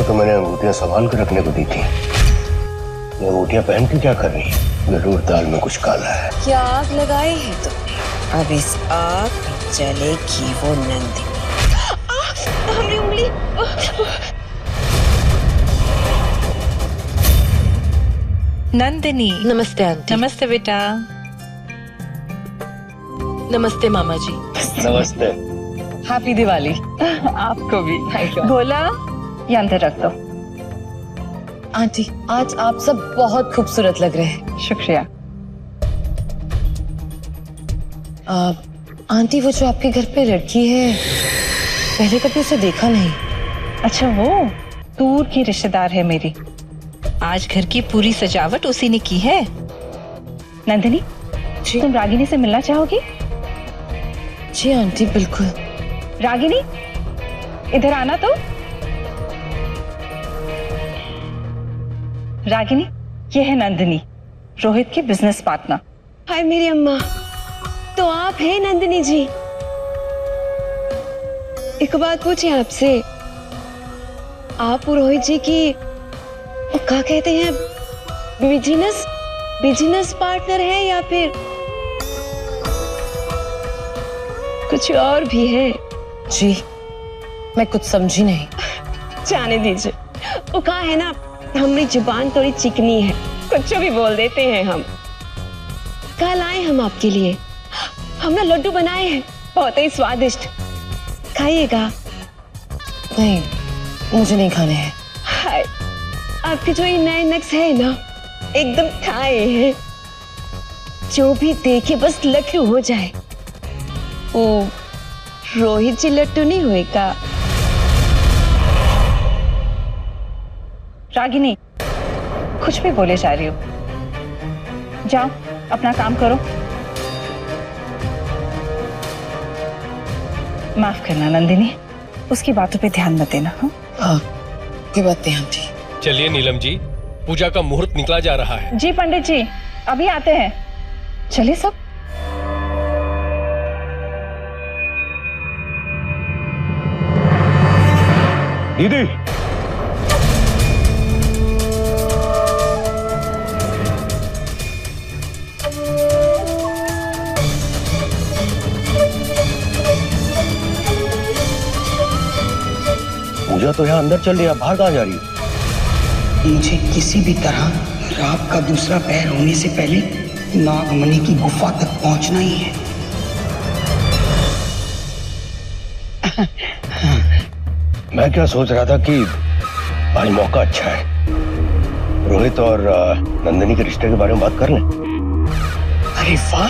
तो मैंने अंगूठियां संभाल कर रखने को दी थी। ये अंगूठियां पहन के क्या कर रही है? जरूर दाल में कुछ काला है। क्या आग लगाई है तुमने? अब इस आग में जलेगी वो नंदिनी। हमारी उंगली। नंदिनी। नमस्ते आंटी। नमस्ते बेटा। नमस्ते मामा जी। नमस्ते। हैप्पी दिवाली। आपको भी। Thank you. बोला ये अंदर रख दो। आंटी आज आप सब बहुत खूबसूरत लग रहे हैं। शुक्रिया। आंटी वो जो आपके घर पे लड़की है, पहले कभी उसे देखा नहीं। अच्छा, वो दूर की रिश्तेदार है मेरी। आज घर की पूरी सजावट उसी ने की है। नंदिनी, तुम रागिनी से मिलना चाहोगी? जी आंटी बिल्कुल। रागिनी, इधर आना तो। रागिनी, ये है नंदिनी, रोहित की बिजनेस पार्टनर। हाय मेरी अम्मा, तो आप हैं नंदिनी जी? एक बात पूछे आपसे, आप रोहित जी की वो क्या कहते हैं, बिजनेस पार्टनर है या फिर कुछ और भी है? जी मैं कुछ समझी नहीं। जाने दीजिए, वो कहा है ना, हमारी जुबान थोड़ी चिकनी है, कुछ भी बोल देते हैं हम। कल आए हम आपके लिए, हमने लड्डू बनाए हैं बहुत ही स्वादिष्ट, खाइएगा। नहीं मुझे नहीं खाने हैं। हाय, आपके जो ये नए नक्श है ना, एकदम खाए हैं। जो भी देखे बस लड्डू हो जाए। ओ रोहित जी लड्डू नहीं होएगा? रागिनी, कुछ भी बोले जा रही हो। जाओ अपना काम करो। माफ करना नंदिनी, उसकी बातों पे ध्यान मत देना। हाँ कोई बात नहीं आंटी। चलिए नीलम जी, पूजा का मुहूर्त निकला जा रहा है। जी पंडित जी, अभी आते हैं। चलिए सब। दीदी, पूजा तो यहाँ अंदर चल रही है, बाहर कहाँ जा रही है? मुझे किसी भी तरह रात का दूसरा पैर होने से पहले नागमणि की गुफा तक पहुंचना ही है। मैं क्या सोच रहा था कि आज मौका अच्छा है, रोहित और नंदिनी के रिश्ते के बारे में बात कर लें। अरे वाह,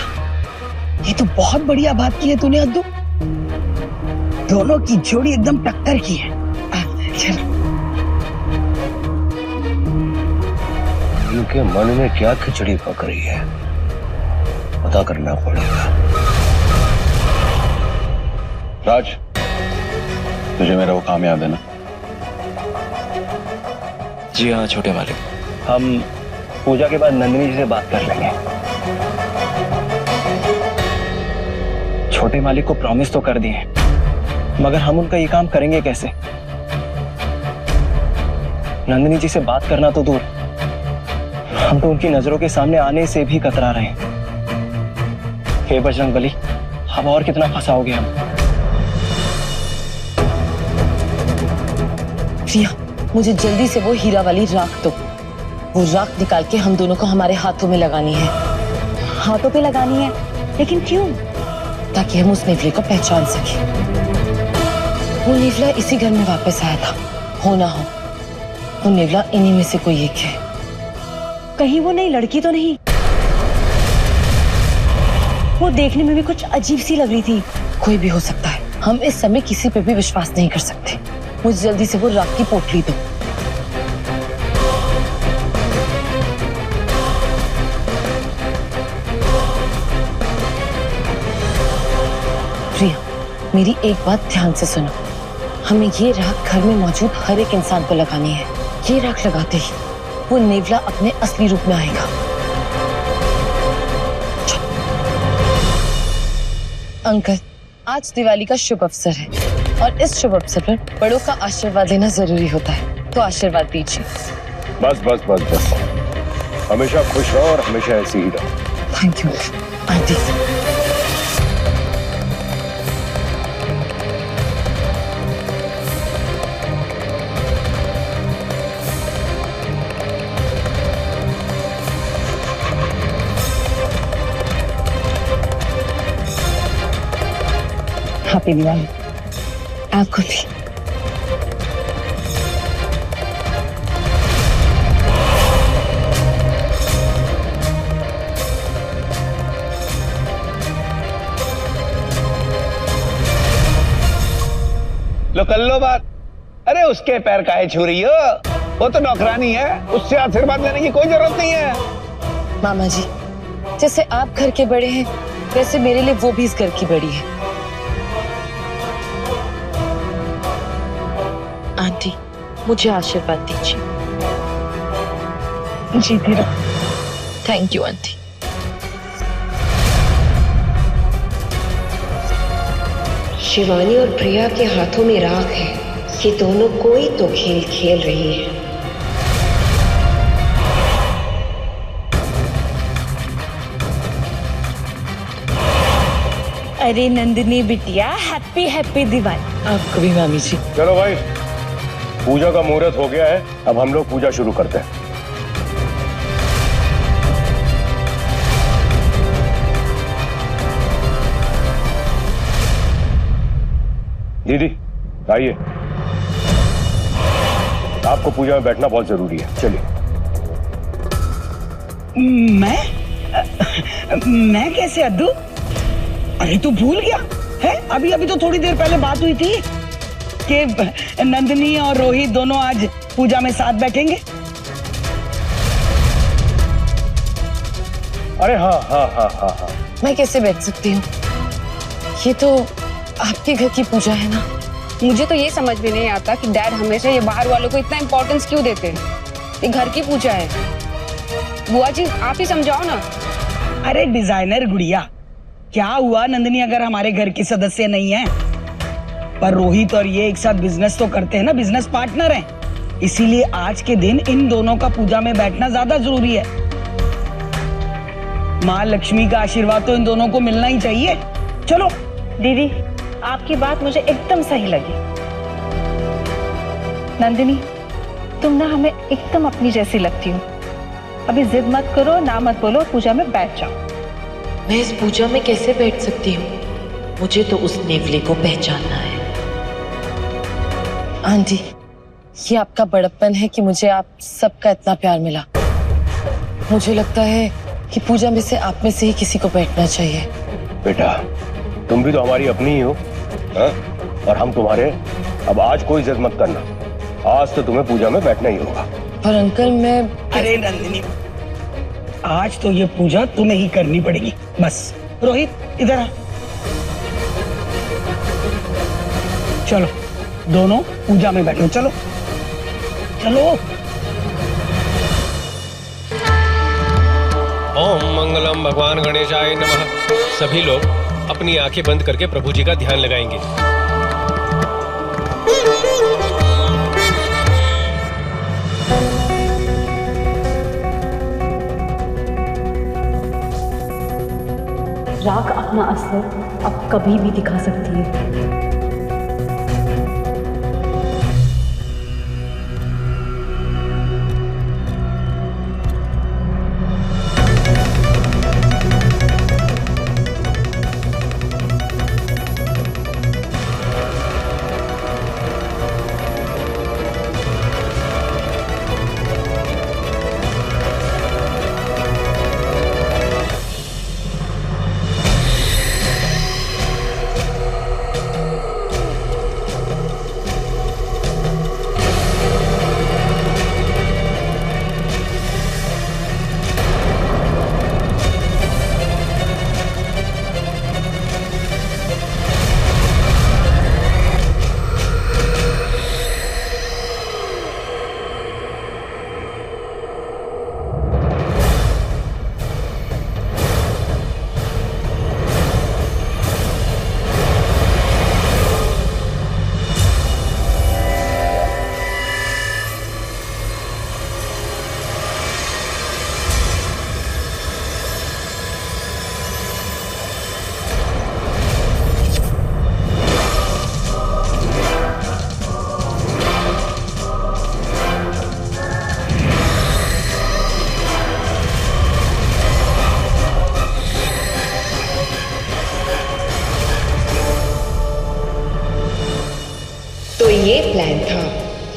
ये तो बहुत बढ़िया बात की है तूने अद्दू। दोनों की जोड़ी एकदम टक्कर की है। चल। इनके मन में क्या खिचड़ी पक रही है, पता करना पड़ेगा। राज, तुझे मेरा वो काम याद है ना? जी हाँ छोटे मालिक। हम पूजा के बाद नंदिनी जी से बात कर लेंगे। छोटे मालिक को प्रॉमिस तो कर दिए, मगर हम उनका ये काम करेंगे कैसे? नंदिनी जी से बात करना तो दूर, हम तो उनकी नजरों के सामने आने से भी कतरा रहे हैं। हे बजरंगबली, अब और कितना फंसाओगे हम? प्रिया, मुझे जल्दी से वो हीरा वाली राख दो। वो राख निकाल के हम दोनों को हमारे हाथों में लगानी है। हाथों पे लगानी है? लेकिन क्यों? ताकि हम उस नेवले को पहचान सके। वो नेवला इसी घर में वापस आया था। हो ना हो, वो नेवला इन्हीं में से कोई एक है। कहीं वो नई लड़की तो नहीं? वो देखने में भी कुछ अजीब सी लग रही थी। कोई भी हो सकता है, हम इस समय किसी पे भी विश्वास नहीं कर सकते। मुझे जल्दी से वो राख की पोटली दो। प्रिया, मेरी एक बात ध्यान से सुनो। हमें ये राख घर में मौजूद हर एक इंसान को लगानी है। ये राख लगाते ही वो नेवला अपने असली रूप में आएगा। अंकल, आज दिवाली का शुभ अवसर है और इस शुभ अवसर पर बड़ों का आशीर्वाद लेना जरूरी होता है। तो आशीर्वाद दीजिए। बस बस बस बस, हमेशा खुश रहो और हमेशा ऐसे ही रहो। Thank you aunty. Happy Diwali. आपको भी। लो कर लो बात। अरे उसके पैर काहे छू रही हो? वो तो नौकरानी है, उससे आशीर्वाद लेने की कोई जरूरत नहीं है। मामा जी, जैसे आप घर के बड़े हैं वैसे मेरे लिए वो भी इस घर की बड़ी है। आंटी, मुझे आशीर्वाद दीजिए। जीती रहो। Thank you aunty. शिवानी और प्रिया के हाथों में राख है। ये दोनों कोई तो खेल खेल रही है। अरे नंदिनी बिटिया, हैप्पी हैप्पी दिवाली। आपको भी मामी जी। चलो भाई, पूजा का मुहूर्त हो गया है, अब हम लोग पूजा शुरू करते हैं। दीदी आइए, आपको पूजा में बैठना बहुत जरूरी है, चलिए। मैं कैसे अद्दू? अरे तू भूल गया है? अभी अभी तो थोड़ी देर पहले बात हुई थी कि नंदिनी और रोहित दोनों आज पूजा में साथ बैठेंगे। अरे हाँ हाँ हाँ हाँ हाँ, मैं कैसे बैठ सकती हूँ? ये तो आपके घर की पूजा है ना। मुझे तो ये समझ में नहीं आता कि डैड हमेशा ये बाहर वालों को इतना इम्पोर्टेंस क्यों देते हैं। ये घर की पूजा है। बुआ जी आप ही समझाओ ना। अरे डिजाइनर गुड़िया, क्या हुआ नंदिनी अगर हमारे घर की सदस्य नहीं है? पर रोहित और ये एक साथ बिजनेस तो करते हैं ना, बिजनेस पार्टनर हैं। इसीलिए आज के दिन इन दोनों का पूजा में बैठना ज्यादा जरूरी है। माँ लक्ष्मी का आशीर्वाद तो इन दोनों को मिलना ही चाहिए। चलो। दीदी, आपकी बात मुझे एकदम सही लगी। नंदिनी, तुम ना हमें एकदम अपनी जैसी लगती हो। अभी जिद मत करो, ना मत बोलो, पूजा में बैठ जाओ। मैं इस पूजा में कैसे बैठ सकती हूँ? मुझे तो उस नेवले को पहचानना है। आंटी, ये आपका बड़प्पन है कि मुझे आप सबका इतना प्यार मिला। मुझे लगता है कि पूजा में से आप में से ही किसी को बैठना चाहिए। बेटा तुम भी तो हमारी अपनी ही हो, हाँ? और हम तुम्हारे। अब आज कोई जिद मत करना, आज तो तुम्हें पूजा में बैठना ही होगा। पर अंकल मैं। अरे नंदिनी, आज तो ये पूजा तुम्हें ही करनी पड़ेगी। बस रोहित इधर आ। चलो दोनों पूजा में बैठो। चलो चलो। ओम मंगलम भगवान गणेशाय नमः। सभी लोग अपनी आंखें बंद करके प्रभु जी का ध्यान लगाएंगे। राख अपना असर अब कभी भी दिखा सकती है।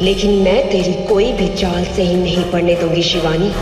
लेकिन मैं तेरी कोई भी चाल सही नहीं पड़ने दूंगी शिवानी।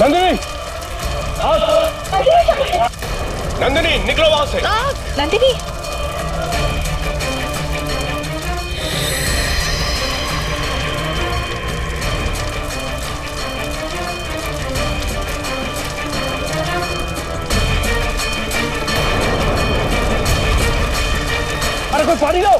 नंदिनी, नंदिनी निकलो वहां से। नंदिनी, अरे कोई पानी लो।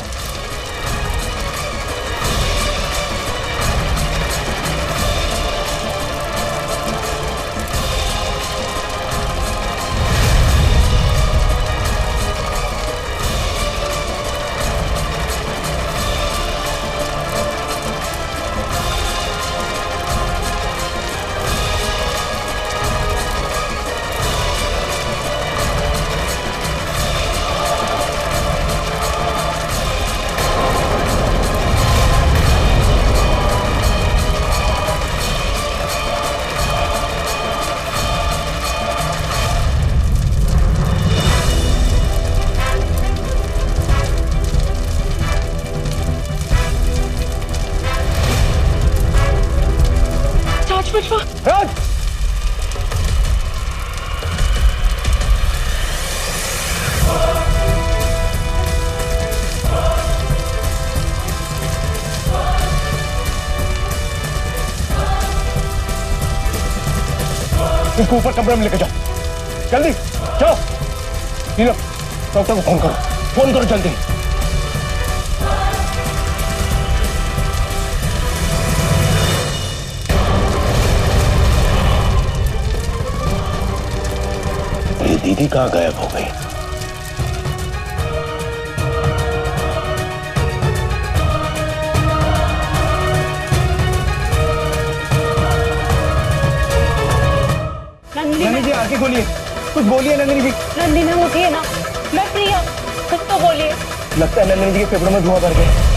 राज, इसको ऊपर कमरे में लेके जाओ, जल्दी जाओ। नीलम, डॉक्टर को फोन करो जल्दी। ये दीदी कहाँ गायब हो गई? नंदिनी जी आंखें खोलिए, कुछ बोलिए नंदिनी जी। नंदिनी मैम उठिए ना, मैं प्रिया, कुछ तो बोलिए। लगता है नंदिनी जी के फेफड़ों में धुआं भर गया।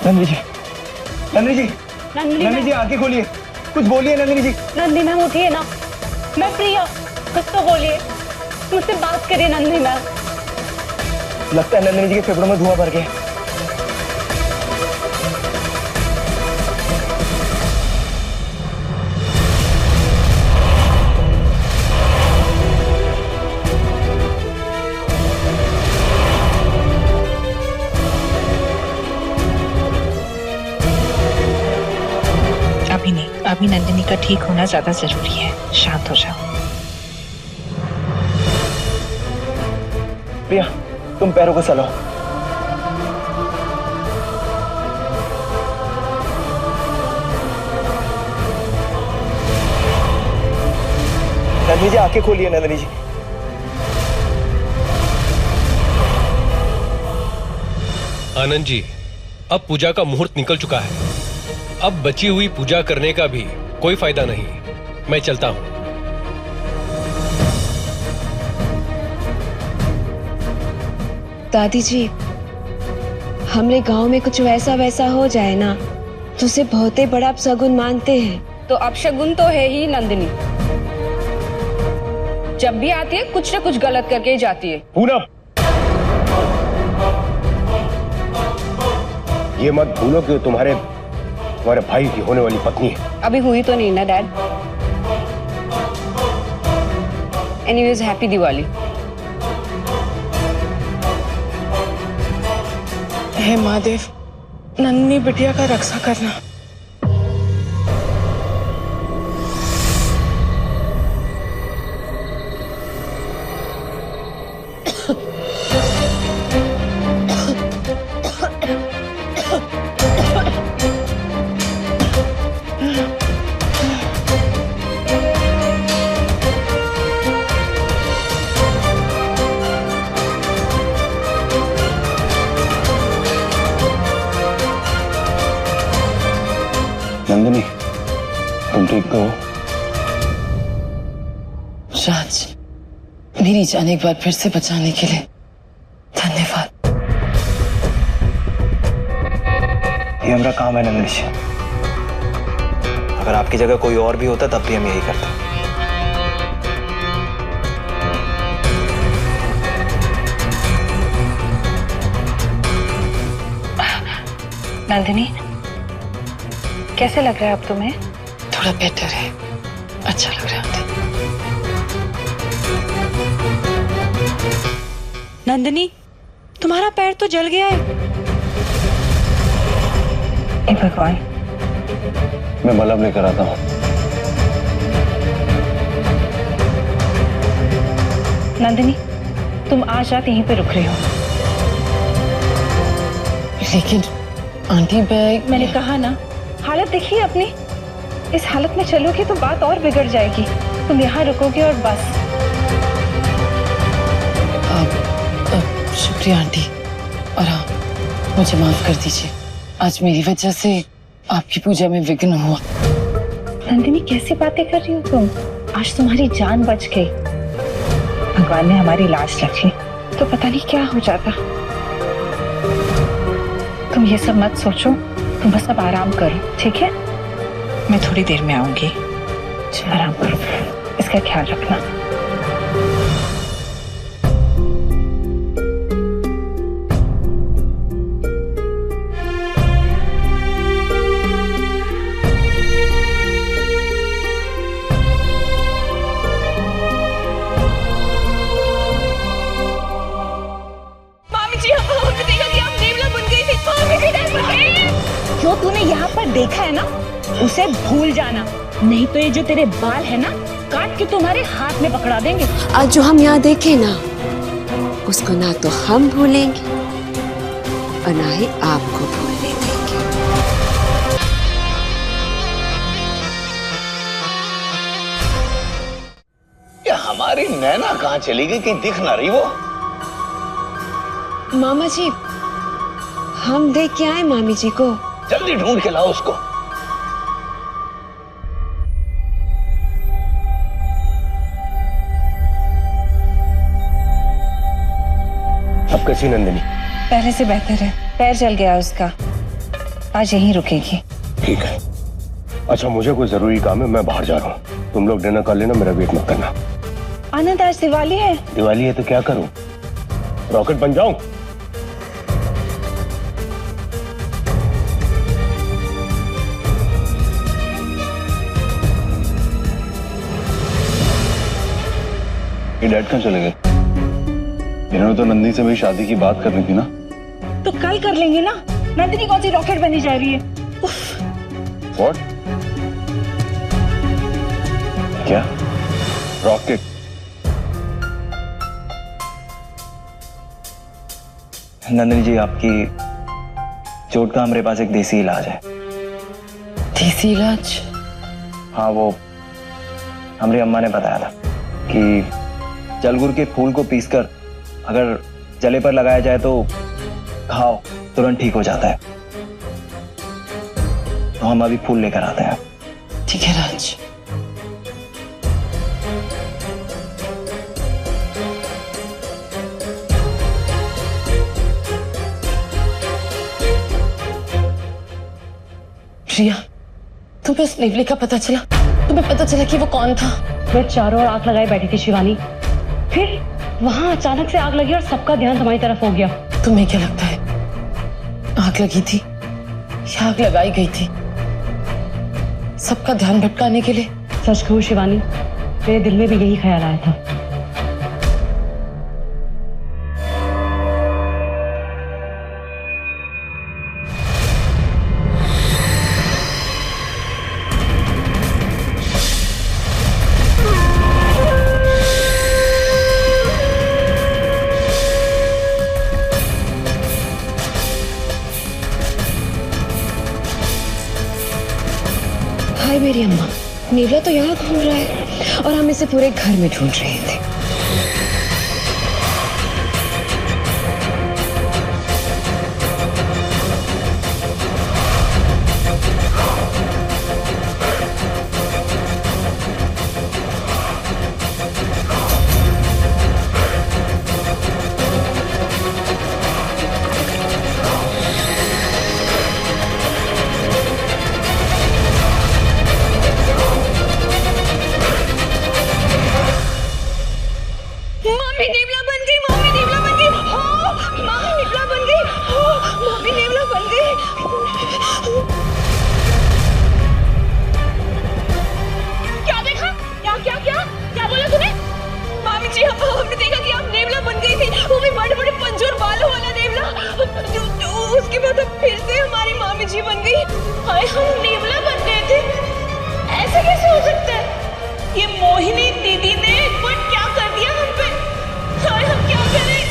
नंदिनी जी, नंदिनी जी, नंदिनी जी आंखें खोलिए, कुछ बोलिए नंदिनी जी। नंदिनी मैम उठिए ना, मैं प्रिया, कुछ तो बोलिए, मुझसे बात करिए नंदिनी मैम। लगता है नंदिनी जी के फेफड़ों में धुआं भर गया। अभी नहीं, अभी नंदिनी का ठीक होना ज्यादा जरूरी है। शांत हो जाओ। प्रिया, तुम पैरों को सलाओ। नंदिनी जी आंखें खोलिए नंदिनी जी। आनंद जी, अब पूजा का मुहूर्त निकल चुका है। अब बची हुई पूजा करने का भी कोई फायदा नहीं। मैं चलता हूं। दादी जी, हमरे गांव में कुछ वैसा वैसा हो जाए ना तो उसे बहुत ही बड़ा अपशगुन मानते हैं। तो अपशगुन तो है ही नंदिनी, जब भी आती है कुछ ना कुछ गलत करके ही जाती है। पूनम, ये मत भूलो कि तुम्हारे भाई की होने वाली पत्नी है। अभी हुई तो नहीं ना डैड। Anyways happy Diwali. हे महादेव, नन्ही बिटिया का रक्षा करना। नंदिनी, तुम ठीक तो हो? राज, मेरी जान एक बार फिर से बचाने के लिए धन्यवाद। ये हमारा काम है नंदिनी जी। अगर आपकी जगह कोई और भी होता तब भी हम यही करते। नंदिनी, कैसे लग रहा है अब तुम्हें? थोड़ा बेटर है, अच्छा लग रहा है। नंदिनी, तुम्हारा पैर तो जल गया है। हे भगवान। मैं मलहम लेकर आता हूँ। नंदिनी, तुम आज रात यहीं पे रुक रही हो। लेकिन आंटी मैंने कहा ना, हालत देखिए अपनी। इस हालत में चलोगी तो बात और बिगड़ जाएगी। तुम यहाँ रुकोगे और बस। शुक्रिया आंटी, और हाँ, मुझे माफ कर दीजिए। आज मेरी वजह से आपकी पूजा में विघ्न हुआ। नंदिनी, कैसी बातें कर रही हो तुम? आज तुम्हारी जान बच गई। भगवान ने हमारी लाश रखी तो पता नहीं क्या हो जाता। तुम ये सब मत सोचो, तुम बस अब आराम करो, ठीक है? मैं थोड़ी देर में आऊंगी। आराम करो, इसका ख्याल रखना। जो तूने यहाँ पर देखा है ना, उसे भूल जाना, नहीं तो ये जो तेरे बाल है ना, काट के तुम्हारे हाथ में पकड़ा देंगे। आज जो हम यहाँ देखे ना, उसको ना तो हम भूलेंगे और ना ही आपको भूलने देंगे। ये हमारी नैना कहाँ चली गई? कहीं दिख ना रही वो। मामा जी, हम देख के आए मामी जी को। जल्दी ढूंढ के लाओ उसको। अब कैसी नंदिनी? पहले से बेहतर है, पैर जल गया उसका। आज यहीं रुकेगी। ठीक है। अच्छा, मुझे कोई जरूरी काम है, मैं बाहर जा रहा हूँ। तुम लोग डिनर कर लेना, मेरा वेट मत करना। आनंद, आज दिवाली है। दिवाली है तो क्या करूं? रॉकेट बन जाऊं? ये डैड कहाँ चले गए? इन्होंने तो नंदी से मेरी शादी की बात करनी थी ना। तो कल कर लेंगे ना। नंदिनी कौन सी रॉकेट बनी जा रही है? What? क्या? रॉकेट? नंदिनी जी, आपकी चोट का हमारे पास एक देसी इलाज है। देसी इलाज? हाँ, वो हमारी अम्मा ने बताया था कि जलगुर के फूल को पीसकर अगर जले पर लगाया जाए तो घाव तुरंत ठीक हो जाता है। तो हम अभी फूल लेकर आते हैं। ठीक है राज। प्रिया, तुम्हें उस नेवले का पता चला? तुम्हें पता चला कि वो कौन था? मैं चारों ओर आग लगाए बैठी थी शिवानी, फिर वहां अचानक से आग लगी और सबका ध्यान तुम्हारी तरफ हो गया। तुम्हें क्या लगता है आग लगी थी या आग लगाई गई थी सबका ध्यान भटकाने के लिए? सच कहूं शिवानी, मेरे दिल में भी यही ख्याल आया था। हाय मेरी अम्मा, नेवला तो यहाँ घूम रहा है और हम इसे पूरे घर में ढूंढ रहे थे। मम्मी नेवला बन गई, मम्मी नेवला बन गई, हो मम्मी नेवला बन गई, हो मम्मी नेवला बन गई। क्या देखा? क्या क्या क्या क्या बोला तूने? मामी जी, हमने देखा कि आप नेवला बन गई थी, वो भी बड़े बड़े पंजोर बालों वाला नेवला। उसके बाद अब फिर से हमारी मामी जी बन गई। हाय, हम नेवला बन गए थे, ऐसे कैसे हो सकता है? ये मोहिनी दीदी ने क्या कर दिया हम पे? हाय, हम क्या करें?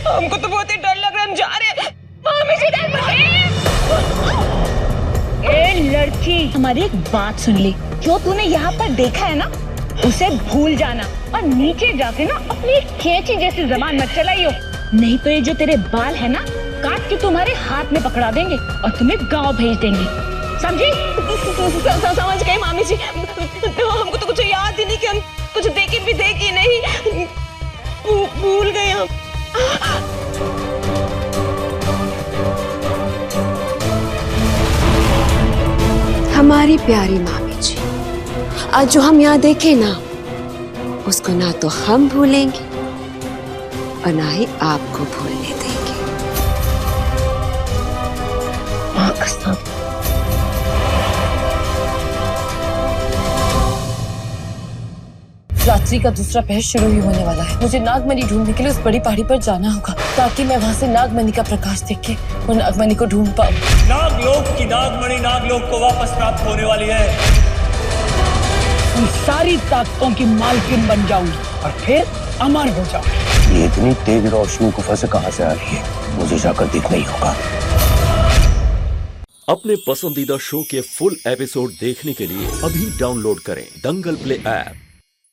हमको तो बहुत ही डर लग रहा है, हम जा रहे हैं। मामी जी ए लड़की, हमारी एक बात सुन ले। जो तूने यहाँ पर देखा है ना, उसे भूल जाना और नीचे जाके ना अपनी कैंची जैसी जबान मत चलाइयो, नहीं तो ये जो तेरे बाल है ना, काट के तुम्हारे हाथ में पकड़ा देंगे और तुम्हें गांव भेज देंगे, समझी? समझ गए मामी जी। तो हमको तो कुछ याद ही नहीं कि हम कुछ देखे भी देखी नहीं, भूल गए हम। हमारी प्यारी मामी जी, आज जो हम यहाँ देखे ना, उसको ना तो हम भूलेंगे और ना ही आपको भूलने देंगे। माँ कसम। रात्रि का दूसरा पहर शुरू ही होने वाला है। मुझे नागमणि ढूंढने के लिए उस बड़ी पहाड़ी पर जाना होगा, ताकि मैं वहाँ से नागमणि का प्रकाश देख के वो नागमणि को ढूंढ पाऊँ। नागलोक की नागमणि नागलोक को वापस प्राप्त होने वाली है। उन सारी ताकतों की मालकिन बन जाऊंगी और फिर अमर हो जाऊंगी। ये इतनी तेज रोशनी गुफा से कहाँ से आ रही है? मुझे जाकर देखना ही होगा। अपने पसंदीदा शो के फुल एपिसोड देखने के लिए अभी डाउनलोड करें दंगल प्ले ऐप।